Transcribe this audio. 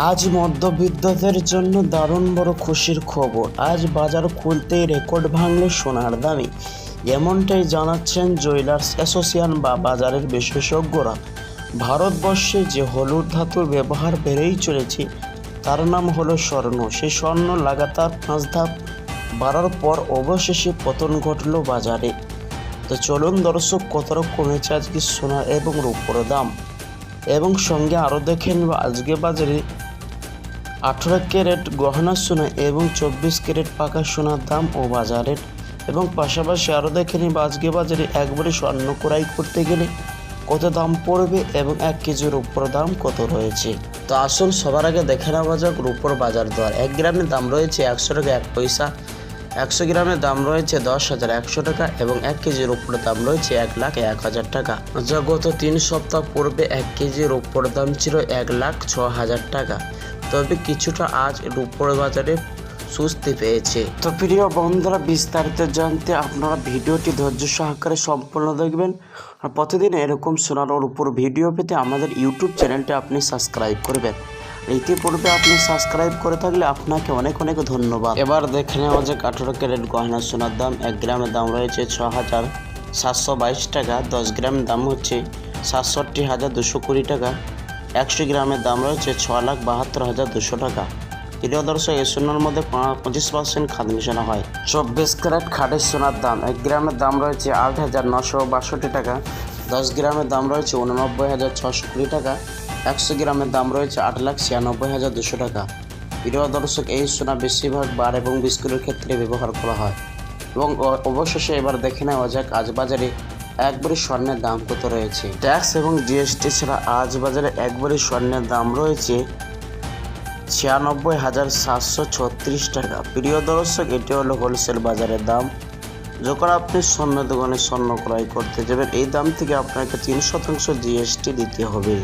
আজ মধ্যবিত্তদের জন্য দারুণ বড় খুশির খবর। আজ বাজার খুলতেই রেকর্ড ভাঙল সোনার দামে। এমনটাই জানাচ্ছেন জুয়েলার্স অ্যাসোসিয়েশন বা বাজারের বিশেষজ্ঞরা। ভারতবর্ষে যে হলুদ ধাতুর ব্যবহার বেড়েই চলেছে তার নাম হলো স্বর্ণ। সেই স্বর্ণ লাগাতার 5 ধাপ বাড়ার পর অবশেষে পতন ঘটল বাজারে। তো চলুন দর্শক, কতটা কমেছে আজকে সোনা এবং রূপোর দাম, এবং সঙ্গে আরও দেখেন আজকে বাজারে 18 ক্যারেট গহনা সোনা এবং 24 ক্যারেট পাকা সোনার দাম ও বাজারের, এবং পাশাপাশি আরও দেখে নিব আজকে বাজারে একবারে স্বর্ণ ক্রয় করতে গেলে কত দাম পড়বে এবং 1 কেজির রূপোর দাম কত রয়েছে। তো আসুন সবার আগে দেখে নেওয়া যাক রূপোর বাজার দর। 1 গ্রামের দাম রয়েছে 100 টাকা 1 পয়সা, 100 গ্রামের দাম রয়েছে 10,100 টাকা এবং 1 কেজির রূপোর দাম রয়েছে 1,01,000 টাকা। যা গত 3 সপ্তাহ পূর্বে 1 কেজির রূপোর দাম ছিল 1,06,000 টাকা। তবে কিছুটা আজ রূপোর বাজারে স্বস্তি পেয়েছে। তো প্রিয় বন্ধুরা, বিস্তারিত জানতে আপনারা ভিডিওটি ধৈর্য সহকারে সম্পূর্ণ দেখবেন। আর প্রতিদিন এরকম সোনার ও রূপোর ভিডিও পেতে আমাদের ইউটিউব চ্যানেলটি আপনি সাবস্ক্রাইব করবেন। ইতিপূর্বে আপনি সাবস্ক্রাইব করে থাকলে আপনাকে অনেক অনেক ধন্যবাদ। এবার দেখে নেওয়া যাক 18 ক্যারেট গহনা সোনার দাম। 1 গ্রামের দাম রয়েছে 6,722 টাকা, 10 গ্রামের দাম হচ্ছে 67,220 টাকা, 100 গ্রামের দাম রয়েছে 6,72,200 টাকা। প্রিয় দর্শক, এই সোনার মধ্যে 25% খাদ মিশানো হয়। 24 ক্যারেট খাঁটি সোনার দাম 1 গ্রামের দাম রয়েছে 8,962 টাকা, 10 গ্রামের দাম রয়েছে 89,620 টাকা, 100 গ্রামের দাম রয়েছে 8,96,200 টাকা। প্রিয় দর্শক, এই সোনা বেশিরভাগ বার এবং বিস্কুটের ক্ষেত্রে ব্যবহার করা হয়। এবং অবশেষে এবার দেখে নেওয়া যাক আজ বাজারে একবারে স্বর্ণের দাম কত রয়েছে। ট্যাক্স এবং জিএসটি ছাড়া আজ বাজারে একবারে স্বর্ণের দাম রয়েছে 96,736 টাকা। প্রিয় দর্শক, এটি হলো হোলসেল বাজারের দাম। যখন আপনি স্বর্ণ দোকানে স্বর্ণ ক্রয় করতে যাবেন, এই দাম থেকে আপনাকে 3% জিএসটি দিতে হবে।